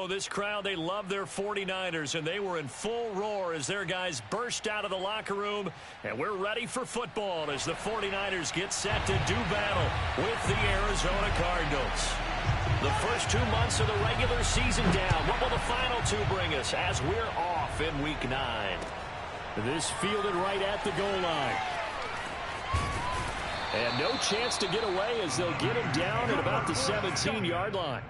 know this crowd, they love their 49ers, and they were in full roar as their guys burst out of the locker room. And we're ready for football as the 49ers get set to do battle with the Arizona Cardinals. The first 2 months of the regular season down. What will the final two bring us as we're off in Week 9? This fielded right at the goal line. And no chance to get away as they'll get him down at about the 17-yard line.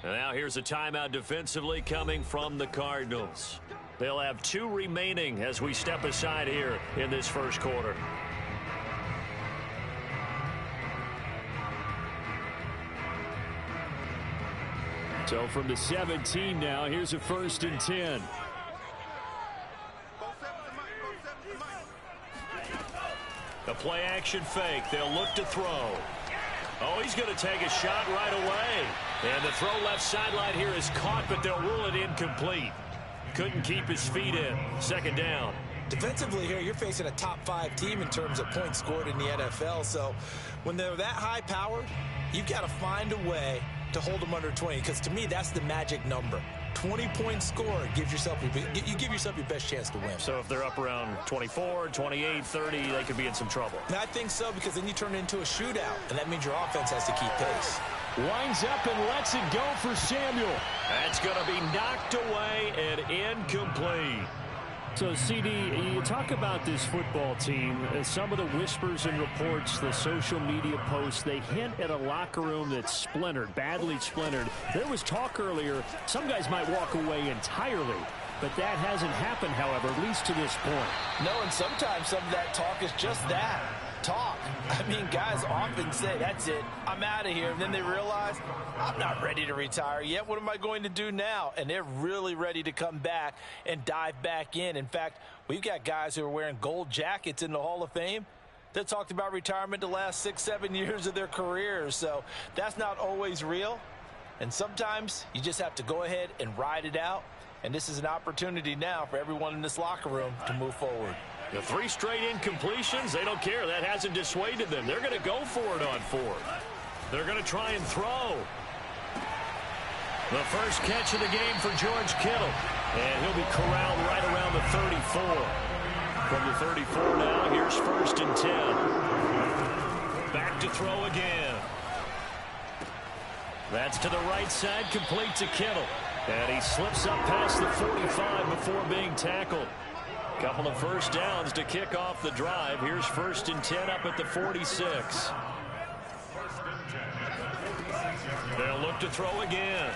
And now here's a timeout defensively coming from the Cardinals. They'll have 2 remaining as we step aside here in this first quarter. So from the 17 now, here's a 1st and 10. The play action fake. They'll look to throw. Oh, he's going to take a shot right away. And the throw left sideline here is caught, but they'll rule it incomplete. Couldn't keep his feet in. 2nd down. Defensively here, you're facing a top 5 team in terms of points scored in the NFL. So when they're that high powered, you've got to find a way to hold them under 20. Because to me, that's the magic number. 20-point score gives yourself you give yourself your best chance to win. So if they're up around 24, 28, 30, they could be in some trouble. And I think so, because then you turn it into a shootout, and that means your offense has to keep pace. Winds up and lets it go for Samuel. That's going to be knocked away and incomplete. So, CD, you talk about this football team. Some of the whispers and reports, the social media posts, they hint at a locker room that's splintered, badly splintered. There was talk earlier, some guys might walk away entirely. But that hasn't happened, however, at least to this point. No, and sometimes some of that talk is just that. Talk. I mean, guys often say, that's it, I'm out of here. And then they realize, I'm not ready to retire yet. What am I going to do now? And they're really ready to come back and dive back in. In fact, we've got guys who are wearing gold jackets in the Hall of Fame that talked about retirement the last 6, 7 years of their careers. So that's not always real. And sometimes you just have to go ahead and ride it out. And this is an opportunity now for everyone in this locker room to move forward. The 3 straight incompletions, they don't care. That hasn't dissuaded them. They're going to go for it on 4th. They're going to try and throw. The first catch of the game for George Kittle. And he'll be corralled right around the 34. From the 34 now, here's 1st and 10. Back to throw again. That's to the right side, complete to Kittle. And he slips up past the 45 before being tackled. Couple of first downs to kick off the drive. Here's 1st and 10 up at the 46. They'll look to throw again.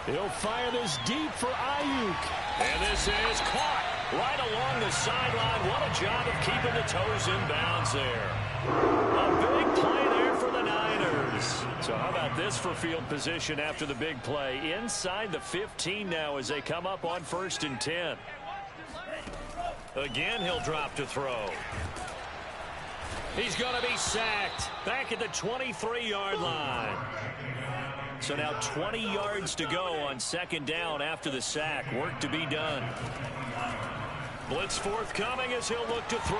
He'll fire this deep for Ayuk. And this is caught right along the sideline. What a job of keeping the toes in bounds there. A big play there for the Niners. So how about this for field position after the big play? Inside the 15 now as they come up on 1st and 10. Again, he'll drop to throw. He's going to be sacked back at the 23-yard line. So now 20 yards to go on 2nd down after the sack. Work to be done. Blitz forthcoming as he'll look to throw.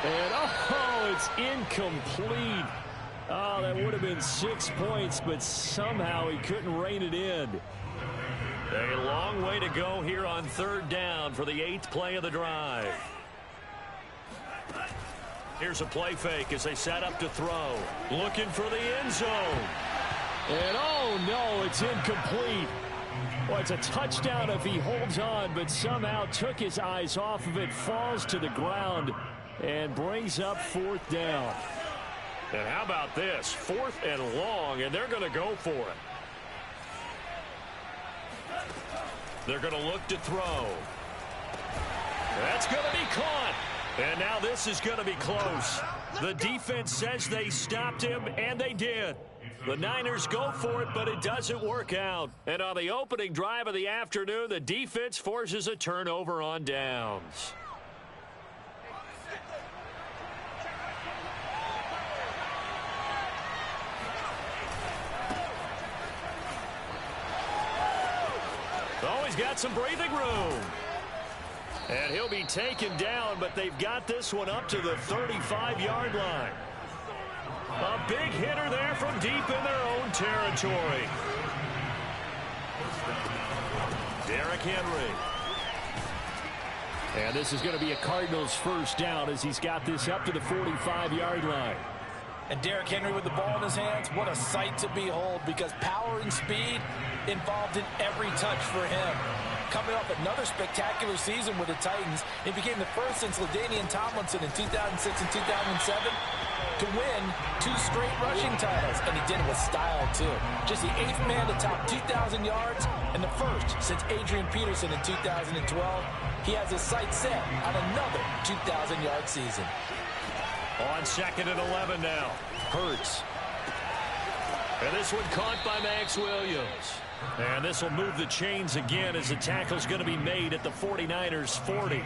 And, oh, it's incomplete. Oh, that would have been 6 points, but somehow he couldn't rein it in. A long way to go here on 3rd down for the 8th play of the drive. Here's a play fake as they set up to throw. Looking for the end zone. And, oh, no, it's incomplete. Well, it's a touchdown if he holds on, but somehow took his eyes off of it, falls to the ground, and brings up 4th down. And how about this? 4th and long, and they're going to go for it. They're going to look to throw. That's going to be caught. And now this is going to be close. The defense says they stopped him, and they did. The Niners go for it, but it doesn't work out. And on the opening drive of the afternoon, the defense forces a turnover on downs. Oh, he's got some breathing room. And he'll be taken down, but they've got this one up to the 35-yard line. A big hitter there from deep in their own territory. Derrick Henry. And this is going to be a Cardinals 1st down as he's got this up to the 45-yard line. And Derrick Henry with the ball in his hands, what a sight to behold, because power and speed involved in every touch for him. Coming off another spectacular season with the Titans, he became the first since LaDainian Tomlinson in 2006 and 2007 to win 2 straight rushing titles, and he did it with style too. Just the 8th man to top 2,000 yards and the first since Adrian Peterson in 2012. He has his sights set on another 2,000-yard season. On 2nd and 11 now. Hurts. And this one caught by Max Williams. And this will move the chains again as the tackle's going to be made at the 49ers 40.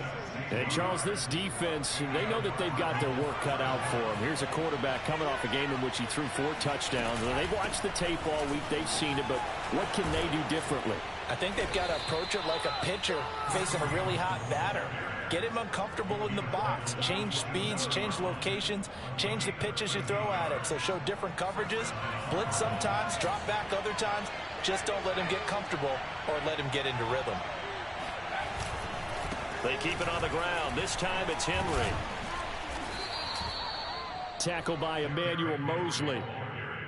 And, Charles, this defense, they know that they've got their work cut out for them. Here's a quarterback coming off a game in which he threw 4 touchdowns. And they've watched the tape all week. They've seen it, but what can they do differently? I think they've got to approach it like a pitcher facing a really hot batter. Get him uncomfortable in the box. Change speeds, change locations, change the pitches you throw at it. So show different coverages, blitz sometimes, drop back other times. Just don't let him get comfortable or let him get into rhythm. They keep it on the ground. This time it's Henry. Tackled by Emmanuel Mosley.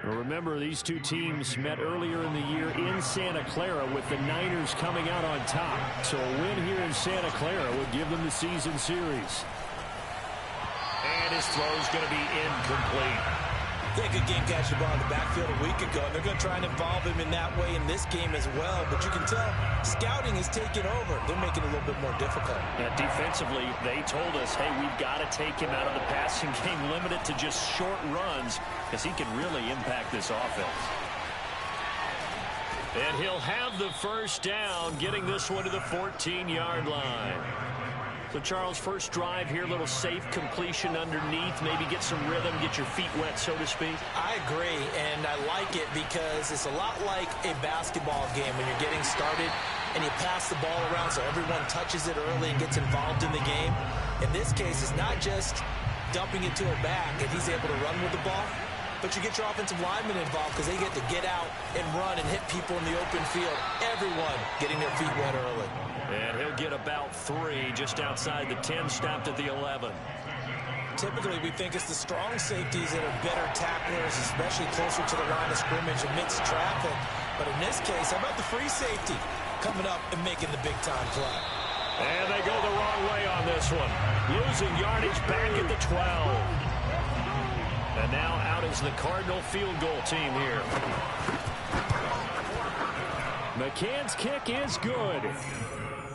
Remember, these two teams met earlier in the year in Santa Clara with the Niners coming out on top. So a win here in Santa Clara would give them the season series. And his throw's going to be incomplete. They had a good game catching the ball in the backfield a week ago, and they're going to try and involve him in that way in this game as well. But you can tell scouting is taking over. They're making it a little bit more difficult. Defensively, they told us, hey, we've got to take him out of the passing game, limit it to just short runs, because he can really impact this offense. And he'll have the 1st down, getting this one to the 14-yard line. So, Charles, first drive here, little safe completion underneath, maybe get some rhythm, get your feet wet, so to speak. I agree, and I like it because it's a lot like a basketball game when you're getting started and you pass the ball around so everyone touches it early and gets involved in the game. In this case, it's not just dumping it to a back and he's able to run with the ball, but you get your offensive linemen involved because they get to get out and run and hit people in the open field. Everyone getting their feet wet early. And he'll get about 3 just outside the 10, stopped at the 11. Typically, we think it's the strong safeties that are better tacklers, especially closer to the line of scrimmage amidst traffic. But in this case, how about the free safety coming up and making the big-time play? And they go the wrong way on this one. Losing yardage back at the 12. And now out is the Cardinal field goal team here. McCann's kick is good.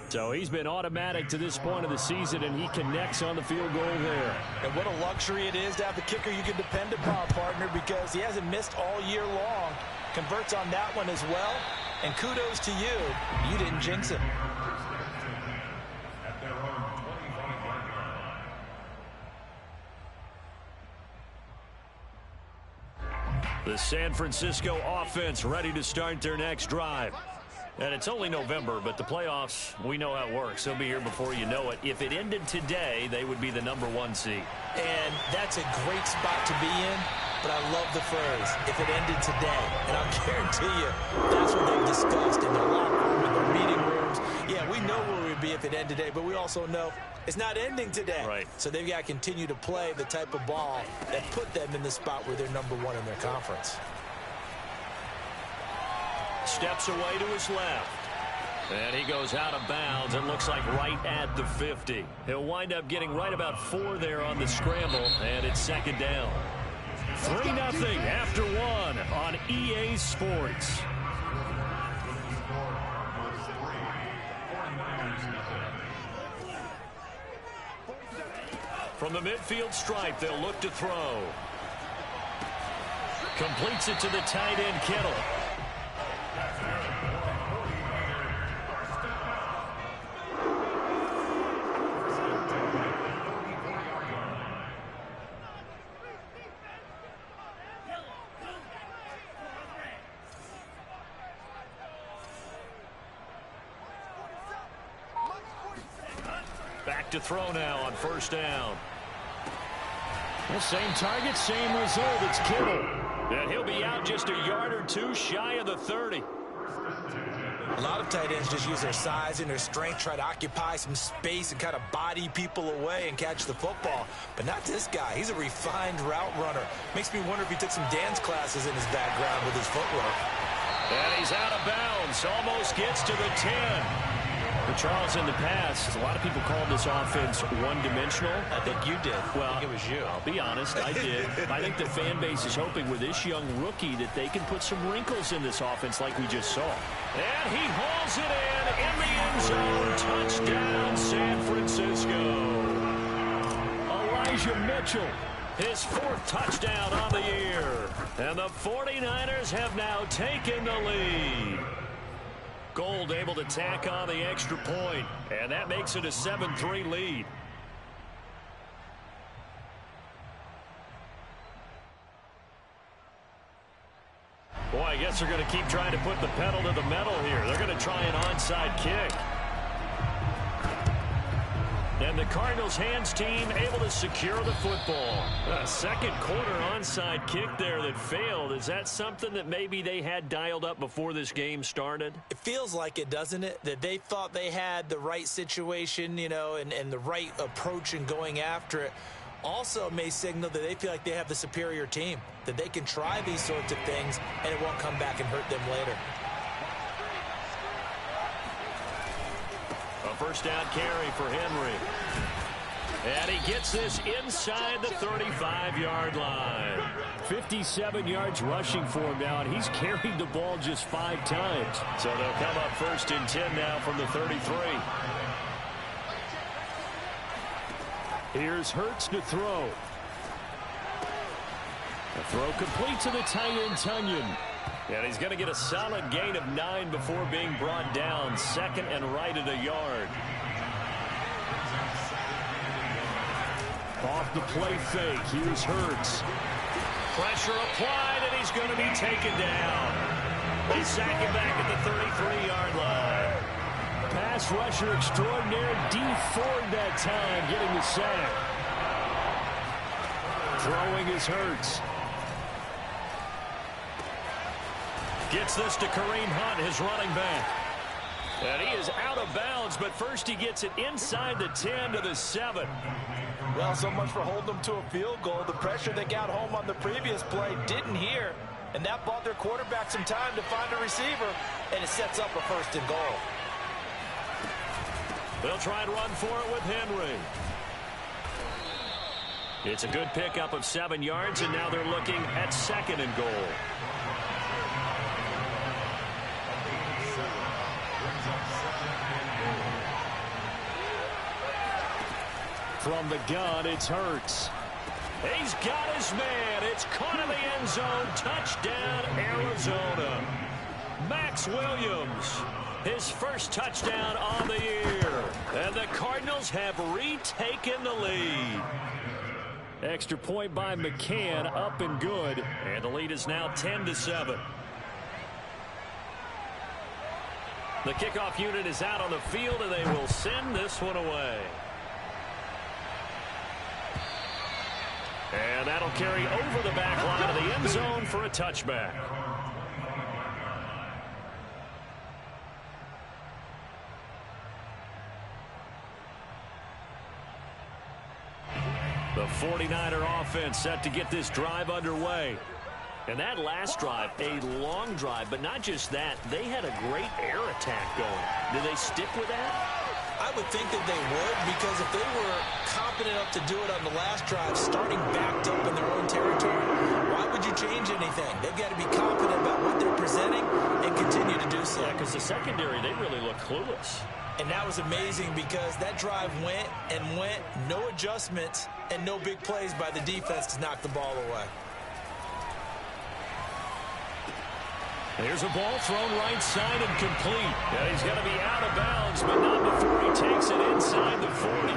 So he's been automatic to this point of the season, and he connects on the field goal there. And what a luxury it is to have the kicker you can depend upon, partner, because he hasn't missed all year long. Converts on that one as well. And kudos to you. You didn't jinx him. The San Francisco offense ready to start their next drive. And it's only November, but the playoffs, we know how it works. They'll be here before you know it. If it ended today, they would be the #1 seed. And that's a great spot to be in, but I love the phrase, if it ended today. And I'll guarantee you, that's what they've discussed in their locker room, in their meeting rooms. Yeah, we know where we'd be if it ended today, but we also know it's not ending today. Right. So they've got to continue to play the type of ball that put them in the spot where they're #1 in their conference. Steps away to his left. And he goes out of bounds. It looks like right at the 50. He'll wind up getting right about 4 there on the scramble, and it's second down. 3-0 after 1 on EA Sports. From the midfield stripe, they'll look to throw. Completes it to the tight end, Kittle. Back to throw now on first down. The same target, same result. It's Kittle. And he'll be out just a yard or 2 shy of the 30. A lot of tight ends just use their size and their strength, try to occupy some space and kind of body people away and catch the football. But not this guy. He's a refined route runner. Makes me wonder if he took some dance classes in his background with his footwork. And he's out of bounds. Almost gets to the 10. But Charles, in the past, a lot of people called this offense one-dimensional. I think you did. Well, I think it was you. I'll be honest, I did. I think the fan base is hoping with this young rookie that they can put some wrinkles in this offense like we just saw. And he hauls it in the end zone. Touchdown, San Francisco. Elijah Mitchell, his 4th touchdown on the year. And the 49ers have now taken the lead. Gold able to tack on the extra point, and that makes it a 7-3 lead. Boy, I guess they're going to keep trying to put the pedal to the metal here. They're going to try an onside kick. And the Cardinals hands team able to secure the football. A second quarter onside kick there that failed. Is that something that maybe they had dialed up before this game started? It feels like it, doesn't it? That they thought they had the right situation, you know, and the right approach in going after it. Also may signal that they feel like they have the superior team, that they can try these sorts of things and it won't come back and hurt them later. A first down carry for Henry. And he gets this inside the 35-yard line. 57 yards rushing for him now, and he's carried the ball just 5 times. So they'll come up 1st and 10 now from the 33. Here's Hurts to throw. The throw complete to the tight end, Tunyon. And he's going to get a solid gain of 9 before being brought down. 2nd and right at a yard. Off the play fake. Here's Hurts. Pressure applied, and he's going to be taken down. They sack him back at the 33-yard line. Pass rusher extraordinaire. Dee Ford that time getting the sack. Throwing is Hurts. Gets this to Kareem Hunt, his running back. And he is out of bounds, but first he gets it inside the 10 to the 7. Well, so much for holding them to a field goal. The pressure they got home on the previous play didn't hear. And that bought their quarterback some time to find a receiver, and it sets up a 1st and goal. They'll try and run for it with Henry. It's a good pickup of 7 yards, and now they're looking at 2nd and goal. From the gun, it's Hurts. He's got his man. It's caught in the end zone. Touchdown, Arizona. Max Williams, his first touchdown on the year. And the Cardinals have retaken the lead. Extra point by McCann, up and good. And the lead is now 10-7. The kickoff unit is out on the field, and they will send this one away. And that'll carry over the back line of the end zone for a touchback. The 49er offense set to get this drive underway. And that last drive, a long drive, but not just that. They had a great air attack going. Do they stick with that? I would think that they would, because if they were confident enough to do it on the last drive, starting backed up in their own territory, why would you change anything? They've got to be confident about what they're presenting and continue to do so. Yeah, because the secondary, they really look clueless. And that was amazing because that drive went and went, no adjustments, and no big plays by the defense to knock the ball away. There's a ball thrown right side and complete. And he's going to be out of bounds, but not before he takes it inside the 40.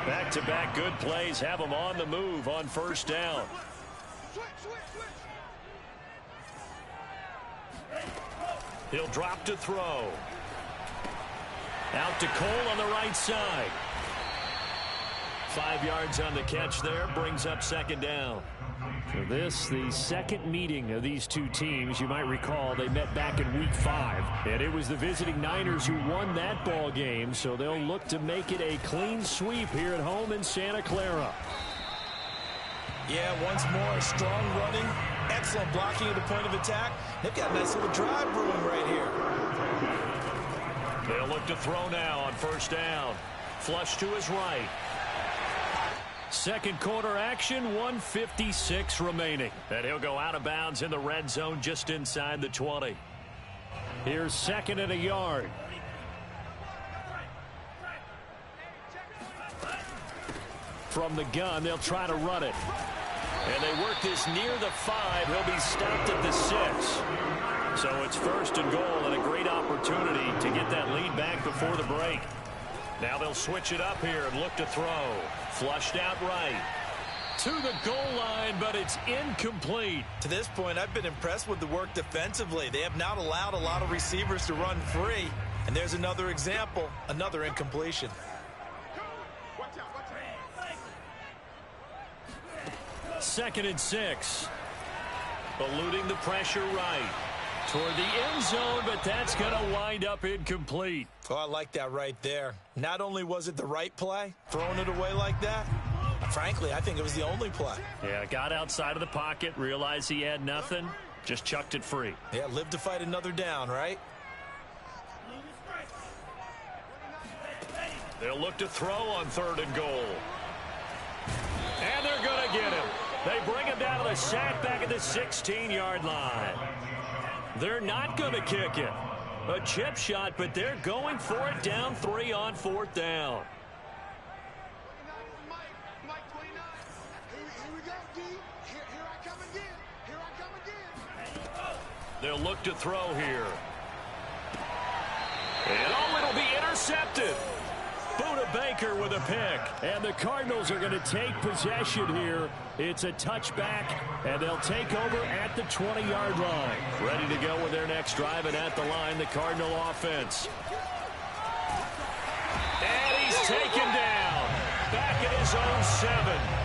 Back-to-back good plays have him on the move on 1st down. He'll drop to throw. Out to Cole on the right side. 5 yards on the catch there, brings up 2nd down. For this, the second meeting of these two teams. You might recall they met back in Week 5, and it was the visiting Niners who won that ball game, so they'll look to make it a clean sweep here at home in Santa Clara. Yeah, once more, strong running, excellent blocking at the point of attack. They've got a nice little drive brewing right here. They'll look to throw now on 1st down. Flush to his right. Second quarter action, 1:56 remaining. And he'll go out of bounds in the red zone just inside the 20. Here's 2nd and a yard. From the gun, they'll try to run it. And they work this near the 5. He'll be stopped at the 6. So it's 1st and goal, and a great opportunity to get that lead back before the break. Now they'll switch it up here and look to throw. Flushed out right. To the goal line, but it's incomplete. To this point, I've been impressed with the work defensively. They have not allowed a lot of receivers to run free. And there's another example, another incompletion. 2nd and 6. Eluding the pressure right. Toward the end zone, but that's going to wind up incomplete. Oh, I like that right there. Not only was it the right play, throwing it away like that, frankly, I think it was the only play. Yeah, got outside of the pocket, realized he had nothing, just chucked it free. Yeah, live to fight another down, right? They'll look to throw on 3rd and goal. And they're going to get him. They bring him down to the sack back at the 16-yard line. They're not going to kick it. A chip shot, but they're going for it down 3 on 4th down. They'll look to throw here. And it'll be intercepted. Buda Baker with a pick. And the Cardinals are going to take possession here. It's a touchback, and they'll take over at the 20-yard line. Ready to go with their next drive, and at the line, the Cardinal offense. And he's taken down. Back at his own 7.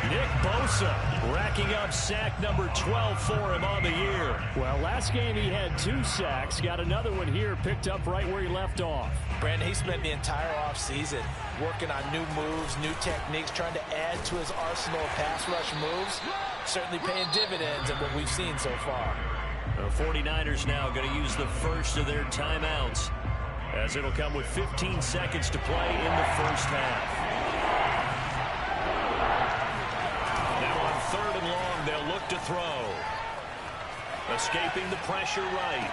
Nick Bosa racking up sack number 12 for him on the year. Well, last game he had 2 sacks. Got another one here picked up right where he left off. Brandon, he spent the entire offseason working on new moves, new techniques, trying to add to his arsenal of pass rush moves. certainly paying dividends in what we've seen so far. The 49ers now going to use the first of their timeouts, as it'll come with 15 seconds to play in the first half. Now on 3rd and long, they'll look to throw. Escaping the pressure right.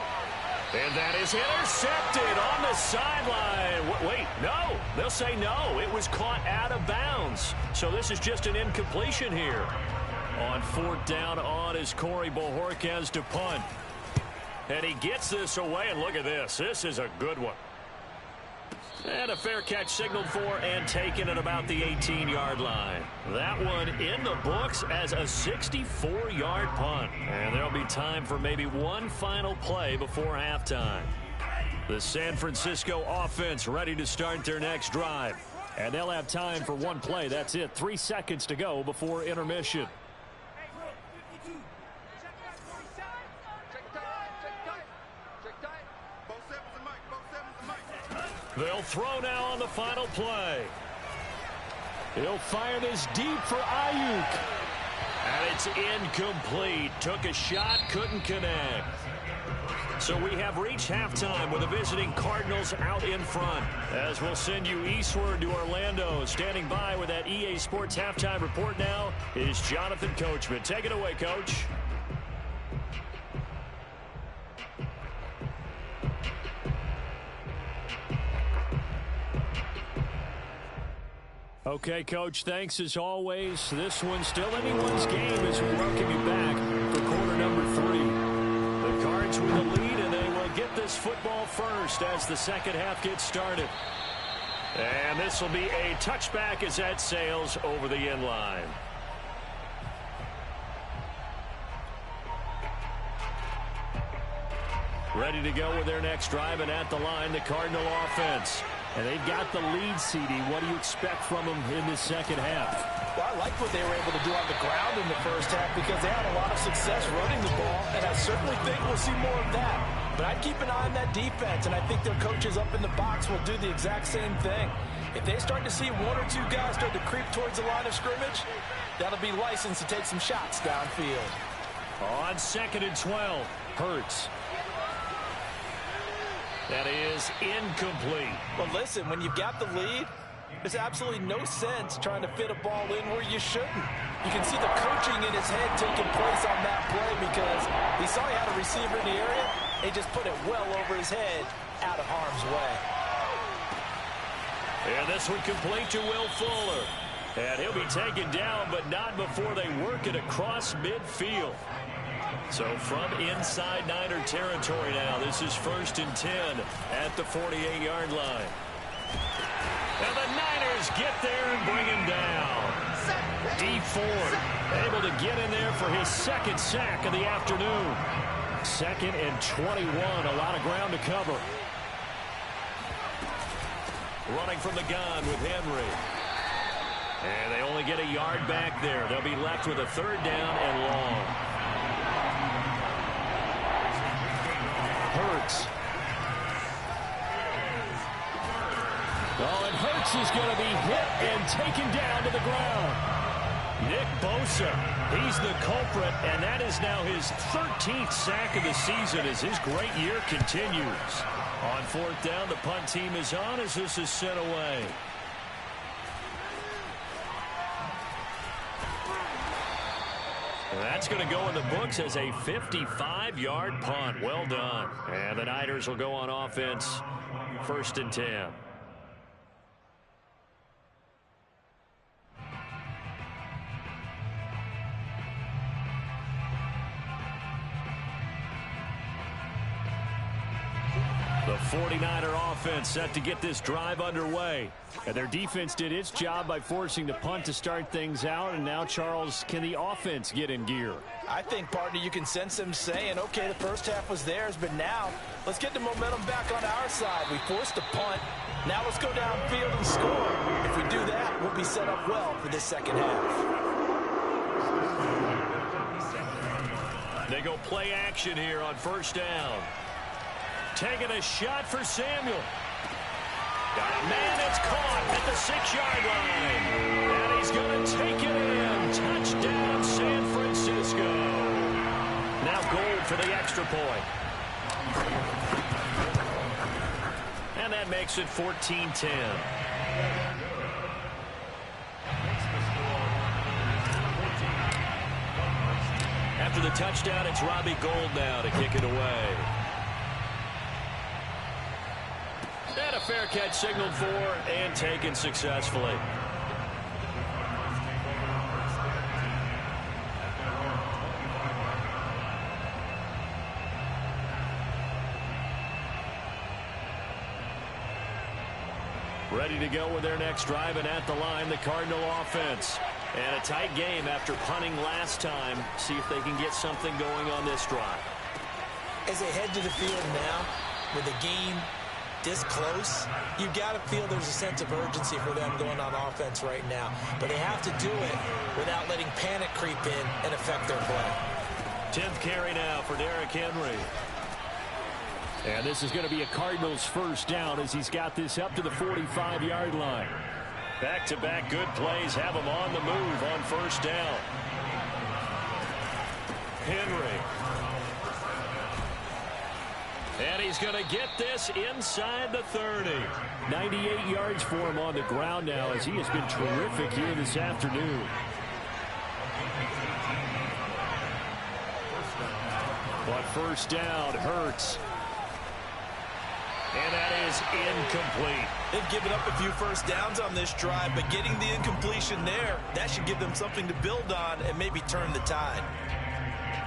And that is intercepted on the sideline. Wait, no. They'll say no. It was caught out of bounds. So this is just an incompletion here. On 4th down on is Corey Bojorquez to punt. And he gets this away, and look at this. This is a good one. And a fair catch signaled for and taken at about the 18-yard line. That one in the books as a 64-yard punt. And there'll be time for maybe one final play before halftime. The San Francisco offense ready to start their next drive. And they'll have time for one play. That's it. 3 seconds to go before intermission. They'll throw now on the final play. He'll fire this deep for Ayuk. And it's incomplete. Took a shot, couldn't connect. So we have reached halftime with the visiting Cardinals out in front. As we'll send you eastward to Orlando. Standing by with that EA Sports halftime report now is Jonathan Coachman. Take it away, Coach. Okay, Coach, thanks as always. This one's still anyone's game as we welcome you back for quarter number 3. The Cards with the lead, and they will get this football first as the second half gets started. And this will be a touchback as that sails over the end line. Ready to go with their next drive, and at the line, the Cardinal offense. And they've got the lead, CD. What do you expect from them in this second half? Well, I like what they were able to do on the ground in the first half because they had a lot of success running the ball, and I certainly think we'll see more of that. But I'd keep an eye on that defense, and I think their coaches up in the box will do the exact same thing. If they start to see 1 or 2 guys start to creep towards the line of scrimmage, that'll be licensed to take some shots downfield. On 2nd and 12, Hurts. That is incomplete. Well, listen, when you've got the lead, there's absolutely no sense trying to fit a ball in where you shouldn't. You can see the coaching in his head taking place on that play because he saw he had a receiver in the area. He just put it well over his head out of harm's way. And this one complete to Will Fuller. And he'll be taken down, but not before they work it across midfield. So from inside Niner territory now, this is 1st and 10 at the 48-yard line. And the Niners get there and bring him down. Dee Ford able to get in there for his 2nd sack of the afternoon. 2nd and 21, a lot of ground to cover. Running from the gun with Henry. And they only get a yard back there. They'll be left with a 3rd down and long. Hurts. Oh, and Hurts is going to be hit and taken down to the ground. Nick Bosa, he's the culprit, and that is now his 13th sack of the season as his great year continues. On 4th down, the punt team is on as this is sent away. That's going to go in the books as a 55-yard punt. Well done. And the Niners will go on offense. 1st and 10. The 49er offense set to get this drive underway. And their defense did its job by forcing the punt to start things out. And now, Charles, can the offense get in gear? I think, partner, you can sense them saying, okay, the first half was theirs, but now let's get the momentum back on our side. We forced a punt. Now let's go downfield and score. If we do that, we'll be set up well for this second half. They go play action here on 1st down. Taking a shot for Samuel. Got a man that's caught at the 6-yard line. And he's going to take it in. Touchdown, San Francisco. Now Gould for the extra point. And that makes it 14-10. After the touchdown, it's Robbie Gould now to kick it away. And a fair catch signaled for and taken successfully. Ready to go with their next drive, and at the line, the Cardinal offense. And a tight game after punting last time. See if they can get something going on this drive. As they head to the field now, with the game this close, you got to feel there's a sense of urgency for them going on offense right now. But they have to do it without letting panic creep in and affect their play. 10th carry now for Derrick Henry. And this is going to be a Cardinals first down as he's got this up to the 45-yard line. Back-to-back good plays have him on the move on first down. Henry. And he's going to get this inside the 30. 98 yards for him on the ground now as he has been terrific here this afternoon. But first down, Hurts. And that is incomplete. They've given up a few first downs on this drive, but getting the incompletion there, that should give them something to build on and maybe turn the tide.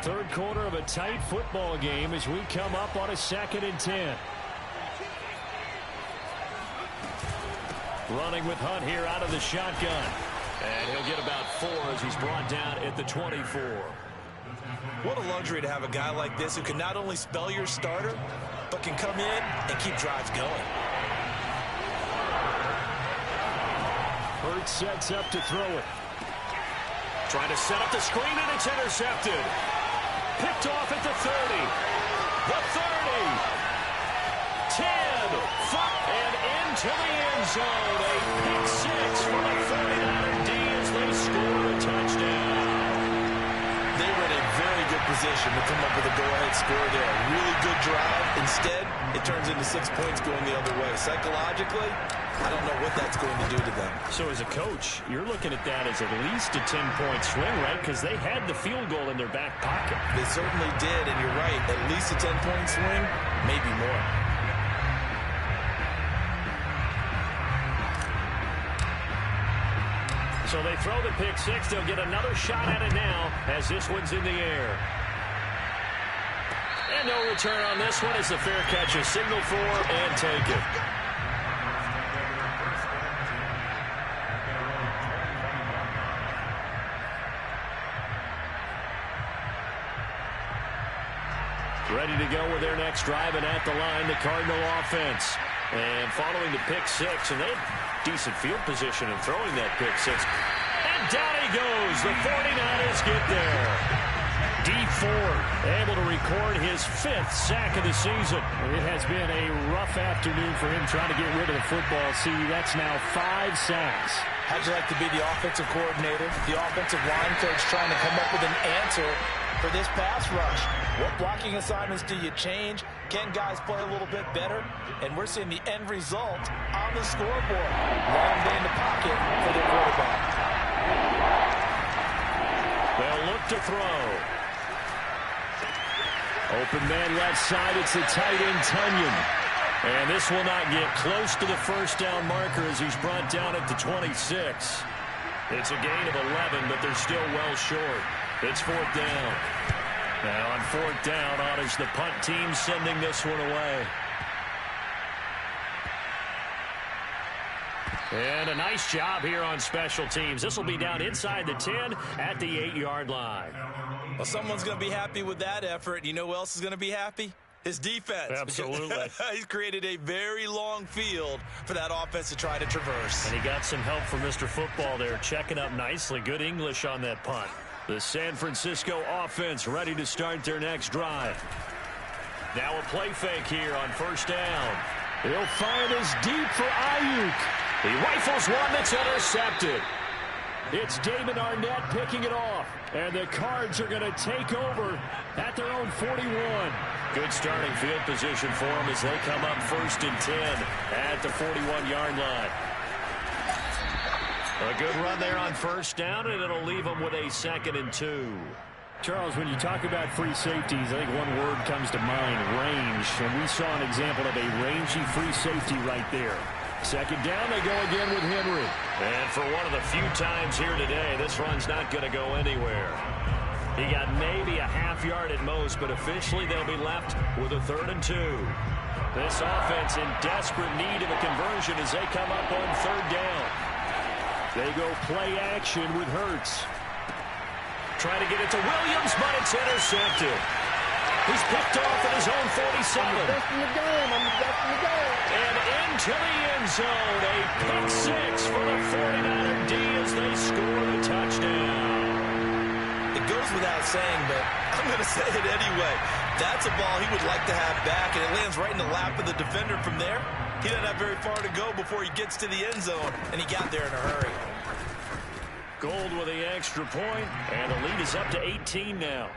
Third quarter of a tight football game as we come up on a 2nd and 10. Running with Hunt here out of the shotgun. And he'll get about 4 as he's brought down at the 24. What a luxury to have a guy like this who can not only spell your starter, but can come in and keep drives going. Hurts sets up to throw it. Trying to set up the screen, and it's intercepted. Picked off at the 30. The 30. 10. 5. And into the end zone. A pick 6 for the 49er D as they score a touchdown. They were in a very good position to come up with a go-ahead score there. A really good drive. Instead, it turns into 6 points going the other way. Psychologically, I don't know what that's going to do to them. So as a coach, you're looking at that as at least a 10-point swing, right? Because they had the field goal in their back pocket. They certainly did, and you're right. At least a 10-point swing, maybe more. So they throw the pick 6. They'll get another shot at it now as this one's in the air. And no return on this one as the fair catch is signaled for and taken. Ready to go with their next drive, and at the line, the Cardinal offense. And following the pick 6, and they had decent field position in throwing that pick 6. And down he goes. The 49ers get there. Dee Ford able to record his 5th sack of the season. It has been a rough afternoon for him trying to get rid of the football. See, that's now 5 sacks. How'd you like to be the offensive coordinator, the offensive line coach trying to come up with an answer for this pass rush? What blocking assignments do you change? Can guys play a little bit better? And we're seeing the end result on the scoreboard. Long day in the pocket for the quarterback. They'll look to throw. Open man left side. It's the tight end, Tunyon. And this will not get close to the first down marker as he's brought down at the 26. It's a gain of 11, but they're still well short. It's 4th down. Now on 4th down, honors the punt team sending this one away. And a nice job here on special teams. This will be down inside the 10 at the 8-yard line. Well, someone's going to be happy with that effort. You know who else is going to be happy? His defense. Absolutely. He's created a very long field for that offense to try to traverse. And he got some help from Mr. Football there, checking up nicely. Good English on that punt. The San Francisco offense ready to start their next drive. Now a play fake here on first down. He'll fire this deep for Ayuk. He rifles one that's intercepted. It's Damon Arnett picking it off. And the Cards are going to take over at their own 41. Good starting field position for them as they come up 1st and 10 at the 41-yard line. A good run there on 1st down, and it'll leave them with a 2nd and 2. Charles, when you talk about free safeties, I think one word comes to mind, range. And we saw an example of a rangy free safety right there. 2nd down, they go again with Henry. And for one of the few times here today, this run's not going to go anywhere. He got maybe a half yard at most, but officially they'll be left with a 3rd and 2. This offense in desperate need of a conversion as they come up on 3rd down. They go play action with Hurts. Trying to get it to Williams, but it's intercepted. He's picked off at his own 47. I'm the best in the game. I'm the best in the game. And into the end zone. A pick 6 for the 49er D as they score a touchdown. It goes without saying, but I'm going to say it anyway. That's a ball he would like to have back, and it lands right in the lap of the defender from there. He doesn't have very far to go before he gets to the end zone, and he got there in a hurry. Gold with the extra point, and the lead is up to 18 now.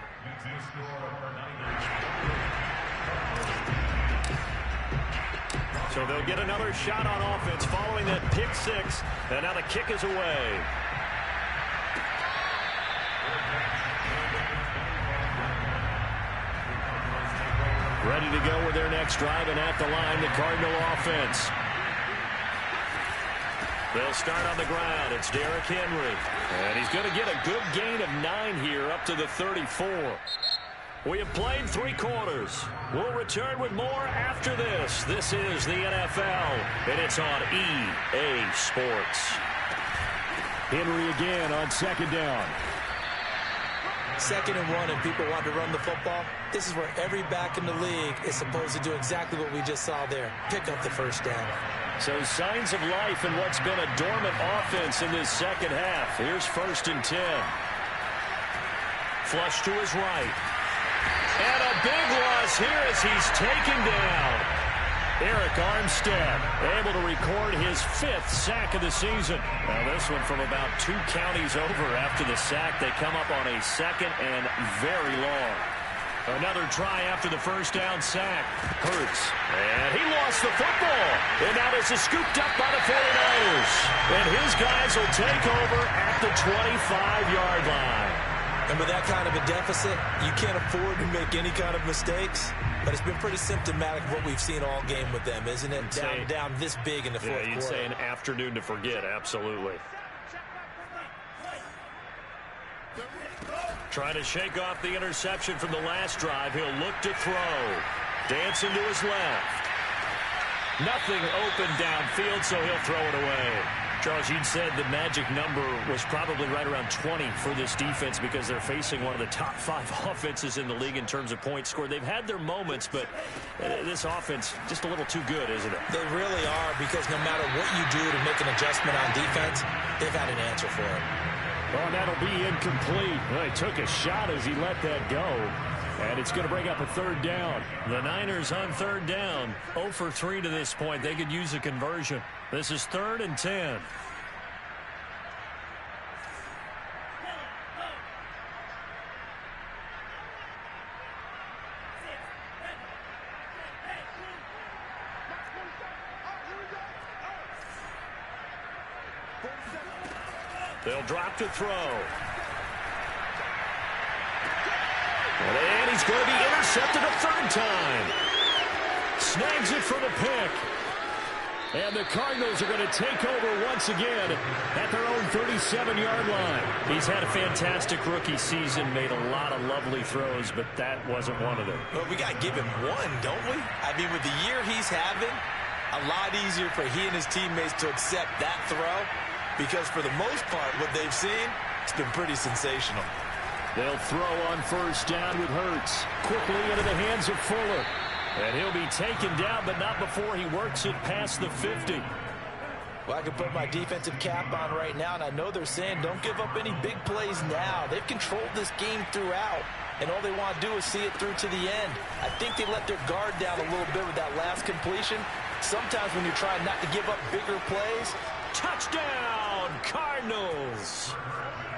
So they'll get another shot on offense following that pick 6, and now the kick is away. Ready to go with their next drive, and at the line, the Cardinal offense. They'll start on the ground. It's Derrick Henry. And he's going to get a good gain of 9 here up to the 34. We have played 3 quarters. We'll return with more after this. This is the NFL, and it's on EA Sports. Henry again on 2nd down. 2nd and 1, and people want to run the football. This is where every back in the league is supposed to do exactly what we just saw there. Pick up the 1st down. So signs of life in what's been a dormant offense in this 2nd half. Here's 1st and 10. Flush to his right. And a big loss here as he's taken down. Arik Armstead able to record his 5th sack of the season. Now this one from about 2 counties over after the sack. They come up on a 2nd and very long. Another try after the 1st down sack. Hurts. And he lost the football. And now this is scooped up by the 49ers. And his guys will take over at the 25-yard line. And with that kind of a deficit, you can't afford to make any kind of mistakes. But it's been pretty symptomatic of what we've seen all game with them, isn't it? Down this big in the fourth quarter. You'd say an afternoon to forget, absolutely. Trying to shake off the interception from the last drive. He'll look to throw. Dancing to his left. Nothing open downfield, so he'll throw it away. Charles, you'd said the magic number was probably right around 20 for this defense because they're facing one of the top 5 offenses in the league in terms of points scored. They've had their moments, but this offense just a little too good, isn't it? They really are, because no matter what you do to make an adjustment on defense, they've had an answer for it. Oh, and that'll be incomplete. Well, he took a shot as he let that go. And it's going to bring up a 3rd down. The Niners on 3rd down. 0 for 3 to this point. They could use a conversion. This is 3rd and 10. They'll drop to throw. And he's going to be intercepted a 3rd time. Snags it for the pick. And the Cardinals are going to take over once again at their own 37-yard line. He's had a fantastic rookie season, made a lot of lovely throws, but that wasn't one of them. Well, we got to give him one, don't we? I mean, with the year he's having, a lot easier for he and his teammates to accept that throw, because for the most part, what they've seen, it's been pretty sensational. They'll throw on 1st down with Hurts. Quickly into the hands of Fuller. And he'll be taken down, but not before he works it past the 50. Well, I can put my defensive cap on right now, and I know they're saying don't give up any big plays now. They've controlled this game throughout, and all they want to do is see it through to the end. I think they let their guard down a little bit with that last completion. Sometimes when you're trying not to give up bigger plays. Touchdown, Cardinals.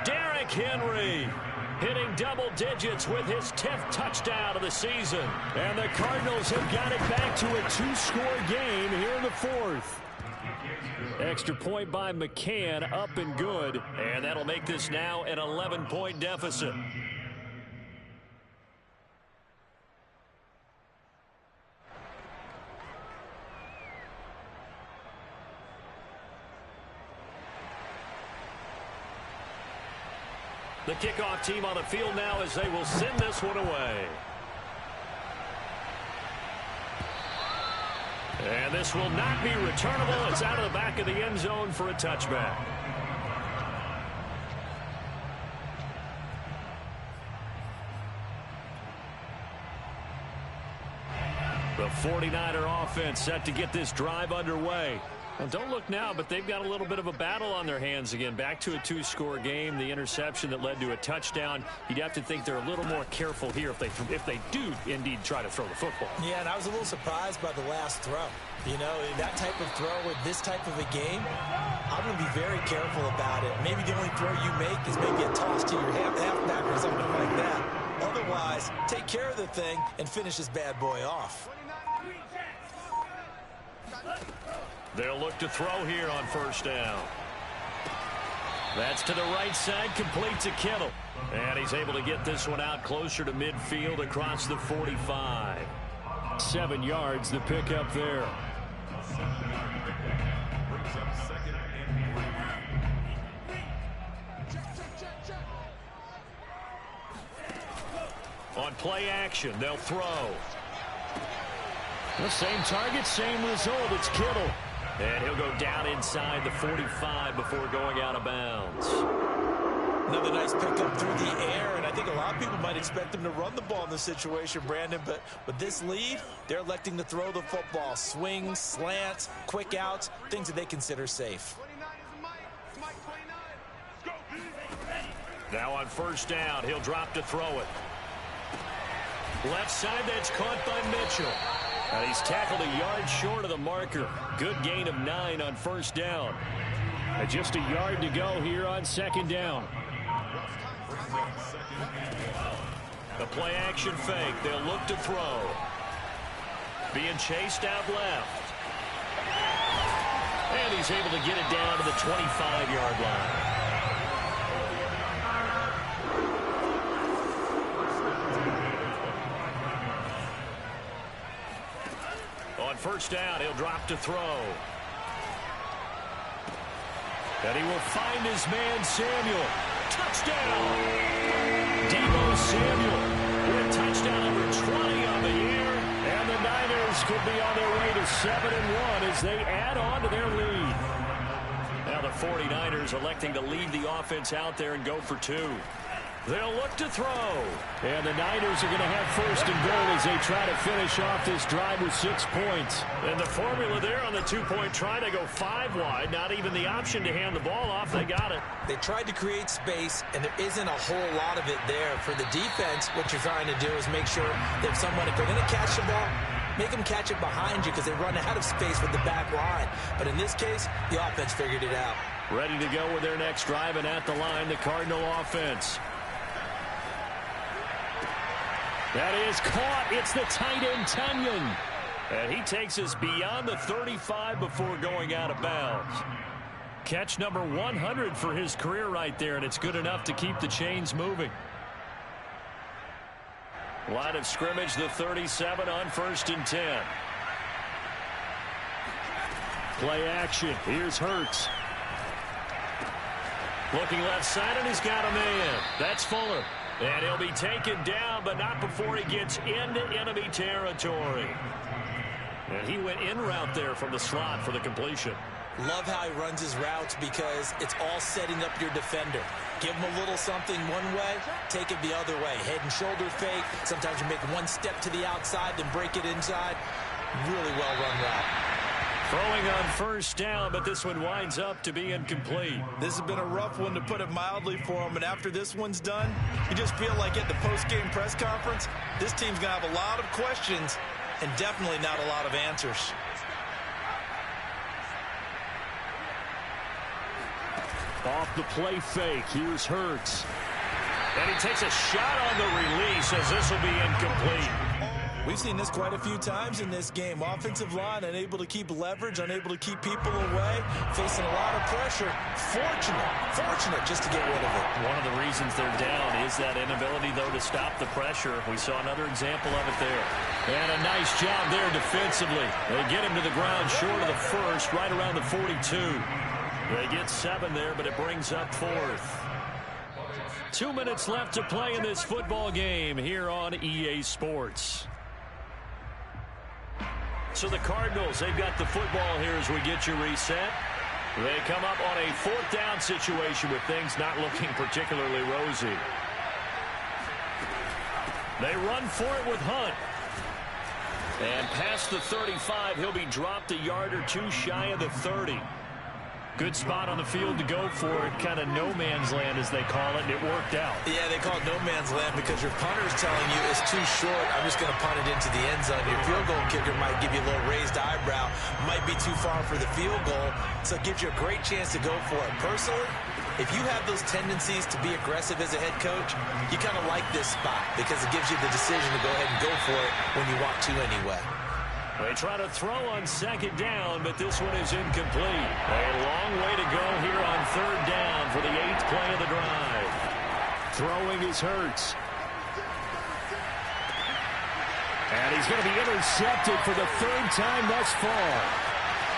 Derrick Derrick Henry hitting double digits with his 10th touchdown of the season. And the Cardinals have got it back to a 2-score game here in the fourth. Extra point by McCann, up and good. And that'll make this now an 11-point deficit. The kickoff team on the field now as they will send this one away. And this will not be returnable. It's out of the back of the end zone for a touchback. The 49er offense set to get this drive underway. Well, don't look now, but they've got a little bit of a battle on their hands again. Back to a 2-score game. The interception that led to a touchdown. You'd have to think they're a little more careful here if they do indeed try to throw the football. Yeah, and I was a little surprised by the last throw. You know, that type of throw with this type of a game, I'm going to be very careful about it. Maybe the only throw you make is maybe a toss to your halfback or something like that. Otherwise, take care of the thing and finish this bad boy off. They'll look to throw here on first down. That's to the right side, complete to Kittle. And he's able to get this one out closer to midfield across the 45. 7 yards, the pickup there. On play action, they'll throw. The same target, same result. It's Kittle. And he'll go down inside the 45 before going out of bounds. Another nice pickup through the air, and I think a lot of people might expect them to run the ball in this situation, Brandon, but with this lead, they're electing to throw the football. Swings, slants, quick outs, things that they consider safe. Now on first down, he'll drop to throw it. Left side, that's caught by Mitchell. And he's tackled a yard short of the marker. Good gain of 9 on first down. And just a yard to go here on second down. The play action fake. They'll look to throw. Being chased out left. And he's able to get it down to the 25-yard line. On first down, he'll drop to throw. And he will find his man, Samuel. Touchdown! Deebo Samuel with touchdown number 20 on the year. And the Niners could be on their way to 7-1 as they add on to their lead. Now the 49ers electing to leave the offense out there and go for 2. They'll look to throw. And the Niners are going to have first and goal as they try to finish off this drive with 6 points. And the formula there on the 2-point try to go 5 wide. Not even the option to hand the ball off. They got it. They tried to create space, and there isn't a whole lot of it there. For the defense, what you're trying to do is make sure that someone, if they're going to catch the ball, make them catch it behind you because they run out of space with the back line. But in this case, the offense figured it out. Ready to go with their next drive, and at the line, the Cardinal offense. That is caught. It's the tight end, Tunyon. And he takes us beyond the 35 before going out of bounds. Catch number 100 for his career right there, and it's good enough to keep the chains moving. Line of scrimmage, the 37 on first and 10. Play action. Here's Hurts. Looking left side, and he's got a man. That's Fuller. And he'll be taken down, but not before he gets into enemy territory. And he went in route there from the slot for the completion. Love how he runs his routes because it's all setting up your defender. Give him a little something one way, take it the other way. Head and shoulder fake. Sometimes you make one step to the outside, then break it inside. Really well-run route. Throwing on first down, but this one winds up to be incomplete. This has been a rough one, to put it mildly, for him. And after this one's done, you just feel like at the post-game press conference, this team's going to have a lot of questions and definitely not a lot of answers. Off the play fake, here's Hurts. And he takes a shot on the release as this will be incomplete. We've seen this quite a few times in this game. Offensive line unable to keep leverage, unable to keep people away, facing a lot of pressure. Fortunate just to get rid of it. One of the reasons they're down is that inability, though, to stop the pressure. We saw another example of it there. And a nice job there defensively. They get him to the ground short of the first, right around the 42. They get 7 there, but it brings up 4th. 2 minutes left to play in this football game here on EA Sports. So the Cardinals, they've got the football here as we get you reset. They come up on a 4th down situation with things not looking particularly rosy. They run for it with Hunt. And past the 35, he'll be dropped a yard or 2 shy of the 30. Good spot on the field to go for it. Kind of no man's land, as they call it, and it worked out. Yeah, they call it no man's land because your punter's telling you it's too short. I'm just going to punt it into the end zone. Your field goal kicker might give you a little raised eyebrow. Might be too far for the field goal, so it gives you a great chance to go for it. Personally, if you have those tendencies to be aggressive as a head coach, you kind of like this spot because it gives you the decision to go ahead and go for it when you want to anyway. They try to throw on 2nd down, but this one is incomplete. A long way to go here on 3rd down for the 8th play of the drive. Throwing is Hurts. And he's going to be intercepted for the 3rd time thus far.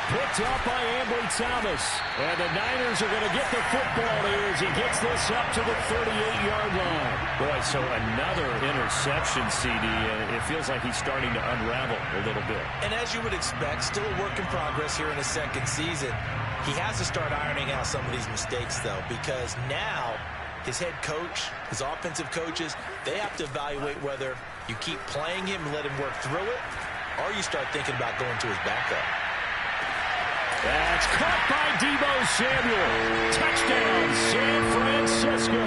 Picked up by Ambry Thomas. And the Niners are going to get the football here as he gets this up to the 38-yard line. Boy, so another interception, CD. It feels like he's starting to unravel a little bit. And as you would expect, still a work in progress here in his 2nd season. He has to start ironing out some of these mistakes, though, because now his head coach, his offensive coaches, they have to evaluate whether you keep playing him and let him work through it, or you start thinking about going to his backup. That's caught by Deebo Samuel. Touchdown, San Francisco.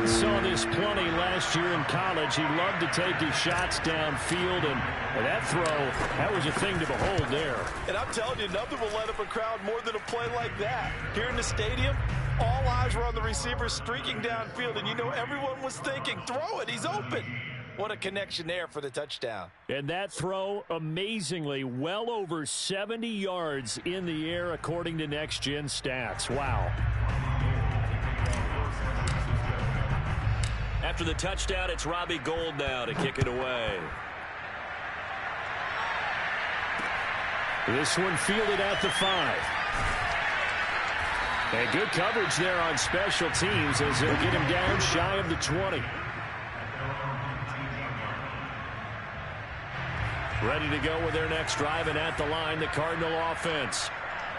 We saw this plenty last year in college. He loved to take his shots downfield, and that throw, that was a thing to behold there. And I'm telling you, nothing will let up a crowd more than a play like that. Here in the stadium, all eyes were on the receiver streaking downfield, and you know everyone was thinking, throw it, he's open. What a connection there for the touchdown. And that throw, amazingly, well over 70 yards in the air, according to Next Gen Stats. Wow. After the touchdown, it's Robbie Gould now to kick it away. This one fielded at the 5. And good coverage there on special teams as they'll get him down shy of the 20. Ready to go with their next drive, and at the line, the Cardinal offense.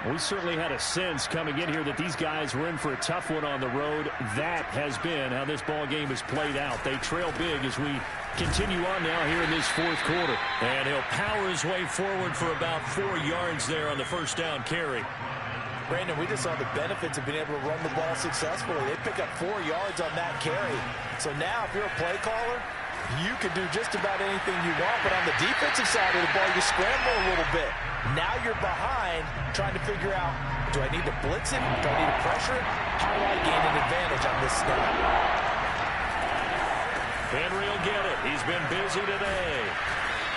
We certainly had a sense coming in here that these guys were in for a tough one on the road. That has been how this ball game has played out. They trail big as we continue on now here in this 4th quarter. And he'll power his way forward for about 4 yards there on the 1st down carry. Brandon, we just saw the benefits of being able to run the ball successfully. They pick up 4 yards on that carry. So now if you're a play caller, you can do just about anything you want, but on the defensive side of the ball, you scramble a little bit. Now you're behind, trying to figure out, do I need to blitz it? Do I need to pressure it? How do I gain an advantage on this snap? Henry will get it. He's been busy today.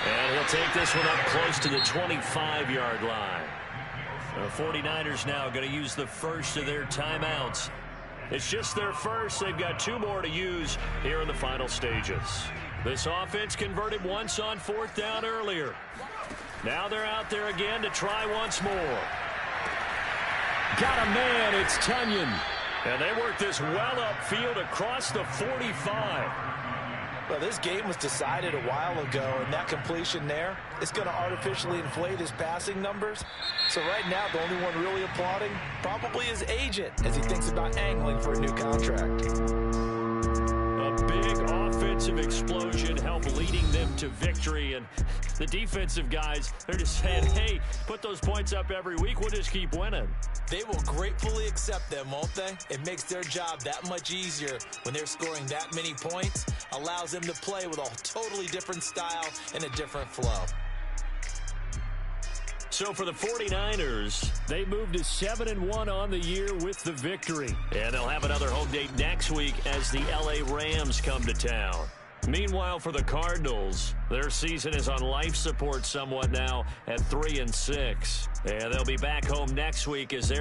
And he'll take this one up close to the 25-yard line. The 49ers now going to use the first of their timeouts. It's just their first. They've got 2 more to use here in the final stages. This offense converted once on 4th down earlier. Now they're out there again to try once more. Got a man. It's Tunyon. And they work this well upfield across the 45. Well, this game was decided a while ago, and that completion there is going to artificially inflate his passing numbers. So right now, the only one really applauding probably his agent as he thinks about angling for a new contract. A big offensive explosion helped leading them to victory, and the defensive guys, they're just saying, hey, put those points up every week, we'll just keep winning. They will gratefully accept them, won't they? It makes their job that much easier when they're scoring that many points, allows them to play with a totally different style and a different flow. So for the 49ers, they moved to 7-1 on the year with the victory. And they'll have another home date next week as the LA Rams come to town. Meanwhile, for the Cardinals, their season is on life support somewhat now at 3-6. And they'll be back home next week as they're